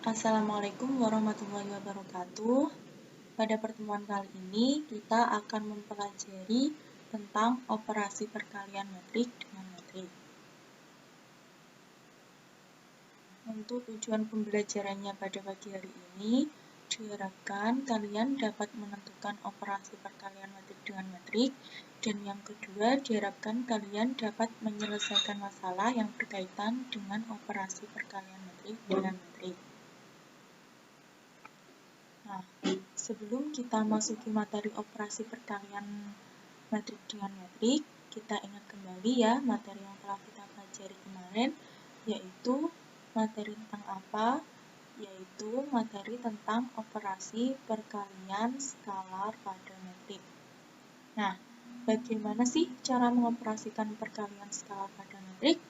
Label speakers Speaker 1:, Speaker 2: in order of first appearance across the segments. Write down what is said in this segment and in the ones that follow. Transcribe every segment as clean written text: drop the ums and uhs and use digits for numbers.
Speaker 1: Assalamualaikum warahmatullahi wabarakatuh. Pada pertemuan kali ini, kita akan mempelajari tentang operasi perkalian metrik dengan metrik. Untuk tujuan pembelajarannya pada pagi hari ini, diharapkan kalian dapat menentukan operasi perkalian metrik dengan metrik, dan yang kedua, diharapkan kalian dapat menyelesaikan masalah yang berkaitan dengan operasi perkalian metrik dengan metrik. Nah, sebelum kita masuki materi operasi perkalian metrik dengan metrik, kita ingat kembali ya materi yang telah kita pelajari kemarin, yaitu materi tentang apa? Yaitu materi tentang operasi perkalian skalar pada metrik. Nah, bagaimana sih cara mengoperasikan perkalian skalar pada metrik?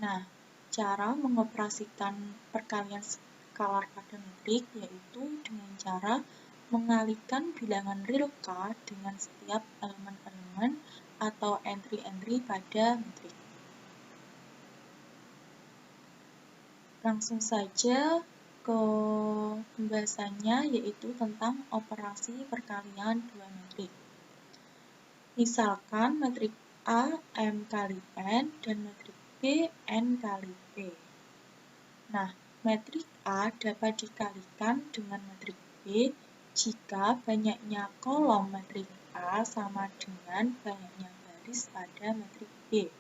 Speaker 1: Nah, cara mengoperasikan perkalian skalar pada metrik yaitu dengan cara mengalihkan bilangan real K dengan setiap elemen-elemen atau entry-entry pada metrik. Langsung saja ke pembahasannya, yaitu tentang operasi perkalian dua metrik. Misalkan metrik A M kali N dan metrik B N kali P. Nah, metrik A dapat dikalikan dengan metrik B jika banyaknya kolom metrik A sama dengan banyaknya baris pada metrik B.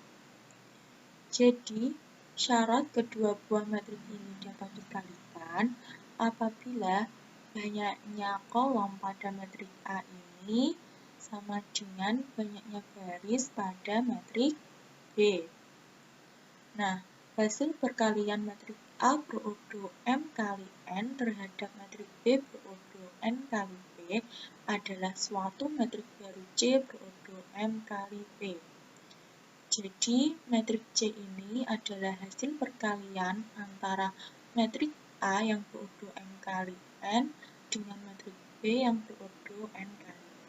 Speaker 1: Jadi, syarat kedua buah metrik ini dapat dikalikan apabila banyaknya kolom pada metrik A ini sama dengan banyaknya baris pada metrik B. Nah, hasil perkalian metrik A berodo M kali N terhadap metrik B berodo N kali P adalah suatu metrik baru C berodo M kali P. Jadi, metrik C ini adalah hasil perkalian antara metrik A yang berodo M kali N dengan metrik B yang berodo N kali P.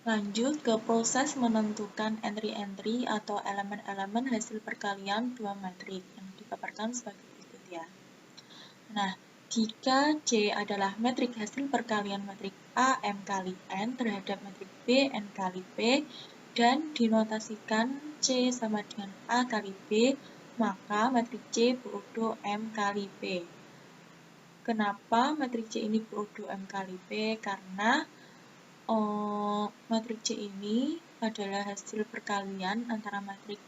Speaker 1: Lanjut ke proses menentukan entry-entry atau elemen-elemen hasil perkalian dua metrik yang dipaparkan sebagai berikut ya. Nah, jika C adalah metrik hasil perkalian metrik A M kali N terhadap metrik B N kali P dan dinotasikan C sama dengan A kali B, maka metrik C berodo M kali P. Kenapa metrik C ini berodo M kali P? Karena metrik C ini adalah hasil perkalian antara metrik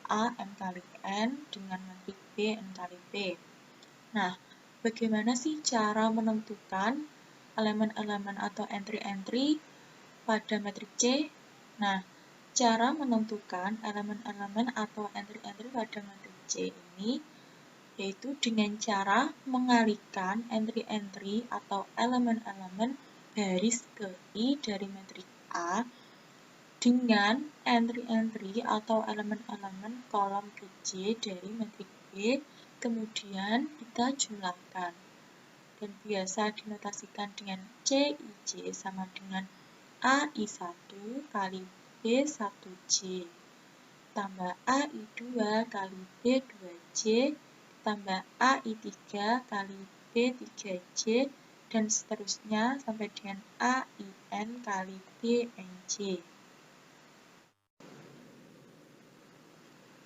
Speaker 1: A M kali N dengan metrik B N kali P. Nah, bagaimana sih cara menentukan elemen-elemen atau entry-entry pada metrik C? Nah, cara menentukan elemen-elemen atau entry-entry pada metrik C ini yaitu dengan cara mengalihkan entry-entry atau elemen-elemen baris ke I dari metrik A dengan entry-entry atau elemen-elemen kolom ke J dari metrik B, kemudian kita jumlahkan. Dan biasa dinotasikan dengan CIJ sama dengan AI1 kali B1J tambah AI2 kali B2J tambah AI3 kali B3J dan seterusnya sampai dengan AIN kali BNJ.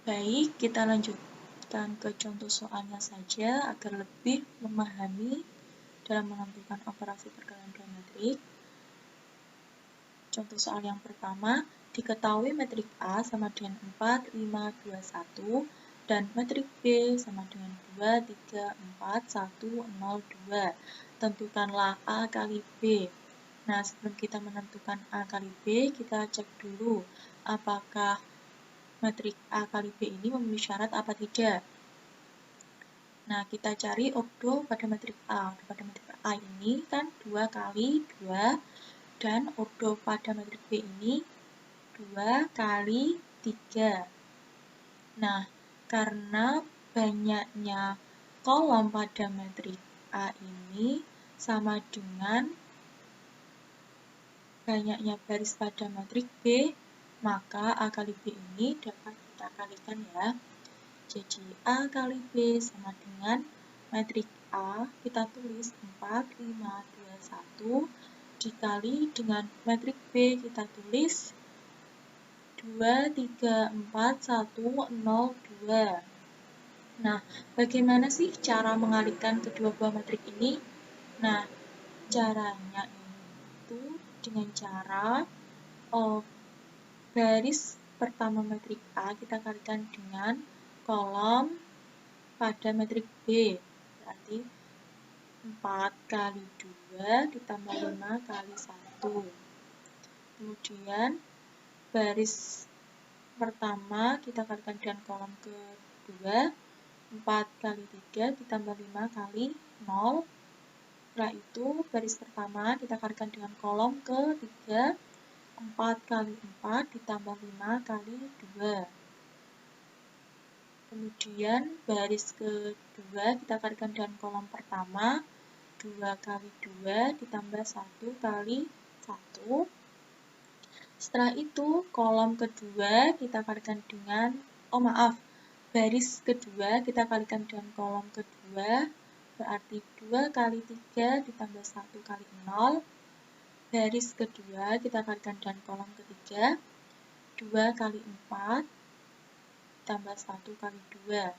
Speaker 1: Baik, kita lanjutkan ke contoh soalnya saja agar lebih memahami dalam menentukan operasi perkalian dua metrik. Contoh soal yang pertama, diketahui metrik A sama dengan 4, 5, 2, 1 dan metrik B sama dengan 2, 3, 4, 1, 0, 2. Tentukanlah A kali B. Nah, sebelum kita menentukan A kali B, kita cek dulu apakah metrik A kali B ini memenuhi syarat apa tidak. Nah, kita cari ordo pada metrik A. Ordo pada metrik A ini kan 2 kali 2, dan ordo pada metrik B ini 2 kali 3. Nah, karena banyaknya kolom pada metrik A ini sama dengan banyaknya baris pada metrik B, maka A kali B ini dapat kita kalikan ya. Jadi A kali B sama dengan metrik A, kita tulis 4, 5, 2, 1, dikali dengan metrik B, kita tulis 2, 3, 4, 1, 0, 2. Nah, bagaimana sih cara mengalihkan kedua buah metrik ini? Nah, caranya itu dengan cara baris pertama metrik A kita kalikan dengan kolom pada metrik B. Berarti 4 kali 2 ditambah 5 kali 1. Kemudian baris pertama kita kalikan dengan kolom kedua. 4 kali 3 ditambah 5 kali 0. Setelah itu baris pertama kita kalikan dengan kolom ketiga. 4 kali 4 ditambah 5 kali 2. Kemudian baris kedua kita kalikan dengan kolom pertama. 2 kali 2 ditambah 1 kali 1. Setelah itu kolom kedua kita kalikan dengan, baris kedua kita kalikan dengan kolom kedua. Berarti 2 kali 3 ditambah 1 kali 0. Baris kedua kita kalikan dengan kolom ketiga. 2 kali 4 ditambah 1 kali 2.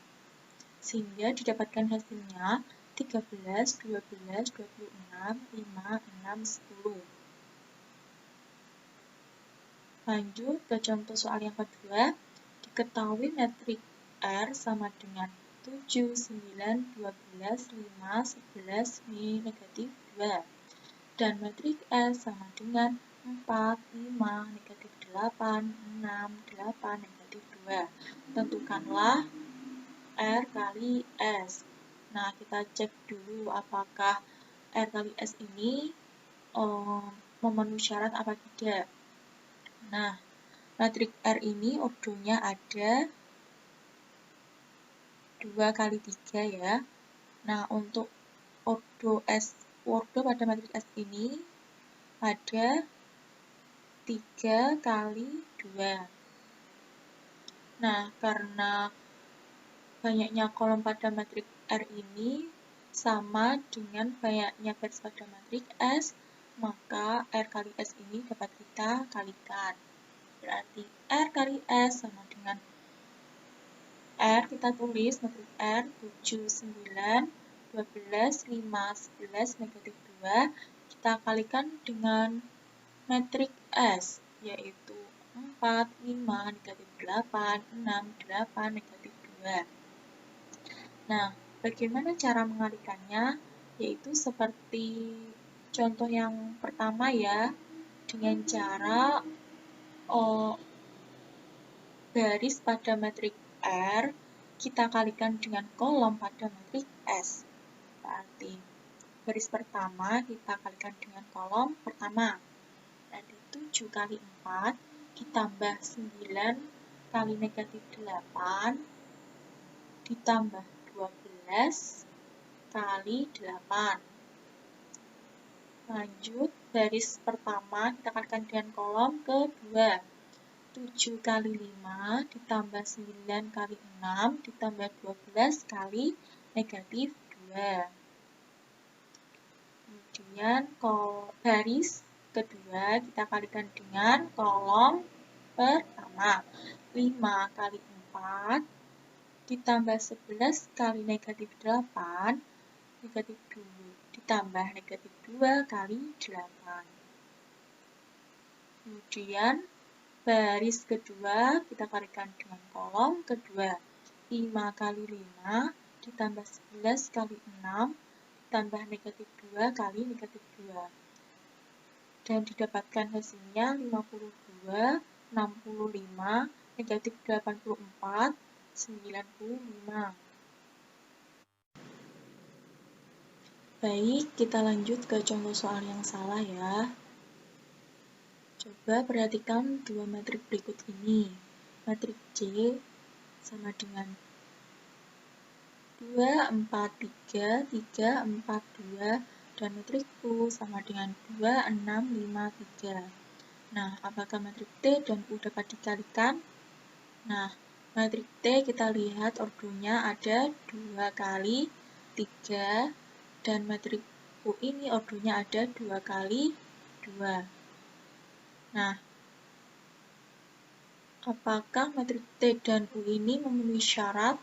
Speaker 1: Sehingga didapatkan hasilnya 13, 12, 26, 5, 6, 10. Lanjut ke contoh soal yang kedua. Diketahui metrik R sama dengan 7, 9, 12, 5, 11, negatif 2. Dan metrik S sama dengan 4, 5, negatif 8, 6, 8, negatif 2. Tentukanlah R kali S. Nah, kita cek dulu apakah R kali S ini memenuhi syarat apa tidak. Nah, metrik R ini ordonya ada 2 kali 3 ya. Nah, untuk ordo pada metrik S ini ada 3 kali 2. Nah, karena banyaknya kolom pada metrik R ini sama dengan banyaknya baris pada metrik S, maka R kali S ini dapat kita kalikan. Berarti R kali S sama dengan R, kita tulis metrik R 7, 9, 12, 5, 11, negatif 2. Kita kalikan dengan metrik S, yaitu 4, 5, negatif 8, 6, 8, negatif 2. Nah, bagaimana cara mengalikannya? Yaitu seperti contoh yang pertama ya, dengan cara baris pada metrik R kita kalikan dengan kolom pada metrik S. Berarti baris pertama kita kalikan dengan kolom pertama. Berarti 7 kali 4 ditambah 9 kali negatif 8 ditambah 12 kali 8. Lanjut, baris pertama kita kalikan dengan kolom kedua. 7 kali 5 ditambah 9 kali 6 ditambah 12 kali negatif 2. Kemudian baris kedua kita kalikan dengan kolom pertama. 5 kali 4 ditambah 11 kali negatif 8 negatif 2 ditambah negatif 2 kali 8. Kemudian baris kedua kita kalikan dengan kolom kedua. 5 kali 5 ditambah 11 kali 6 ditambah negatif 2 kali negatif 2. Dan didapatkan hasilnya 52, 65, negatif 84, 95. Baik, kita lanjut ke contoh soal yang salah ya. Coba perhatikan dua metrik berikut ini. Metrik C sama dengan 2, 4, 3, 3, 4, 2, dan metrik U sama dengan 2, 6, 5, 3. Nah, apakah matrik T dan U dapat dikalikan? Nah, matrik T kita lihat ordonya ada 2 kali 3, dan matrik U ini ordonya ada 2 kali 2. Nah, apakah matrik T dan U ini memenuhi syarat?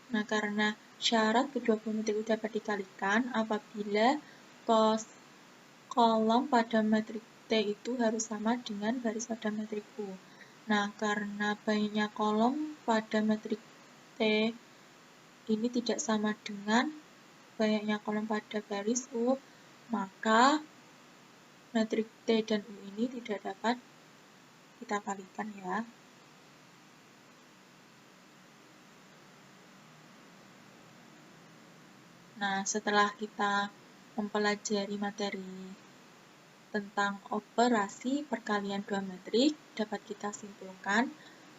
Speaker 1: Nah, karena syarat kedua buah matrik U dapat dikalikan apabila kolom pada matrik T itu harus sama dengan baris pada matrik U. Nah, karena banyaknya kolom pada matrik T ini tidak sama dengan banyaknya kolom pada baris U, maka matrik T dan U ini tidak dapat kita kalikan ya. Nah, setelah kita mempelajari materi tentang operasi perkalian dua matrik, dapat kita simpulkan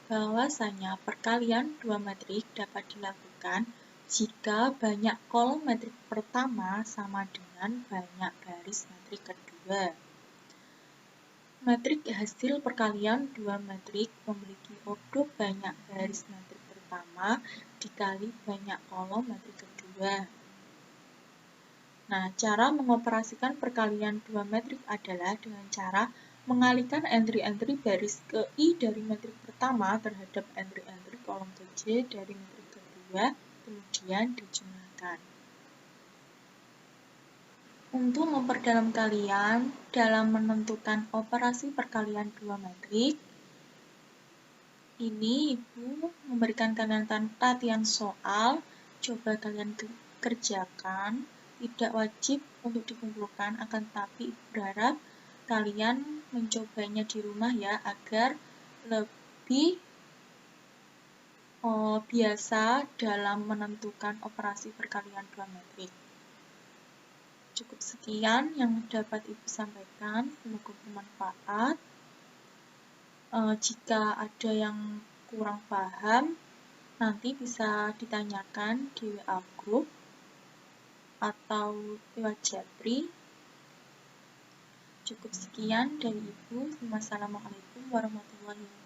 Speaker 1: bahwasanya perkalian dua matrik dapat dilakukan jika banyak kolom matrik pertama sama dengan banyak baris matrik kedua. Matrik hasil perkalian dua matrik memiliki ordo banyak baris matrik pertama dikali banyak kolom matrik kedua. Nah, cara mengoperasikan perkalian dua matrik adalah dengan cara mengalihkan entry-entry baris ke I dari matrik pertama terhadap entry-entry kolom ke J dari matrik kedua, kemudian dijumlahkan. Untuk memperdalam kalian dalam menentukan operasi perkalian dua matrik, ini Ibu memberikan kalian latihan soal, coba kalian kerjakan. Tidak wajib untuk dikumpulkan, akan tetapi berharap kalian mencobanya di rumah ya, agar lebih biasa dalam menentukan operasi perkalian dua matrik. Cukup sekian yang dapat Ibu sampaikan, semoga bermanfaat. Jika ada yang kurang paham, nanti bisa ditanyakan di WA group atau lewat Japri. Cukup sekian dari Ibu. Wassalamualaikum warahmatullahi wabarakatuh.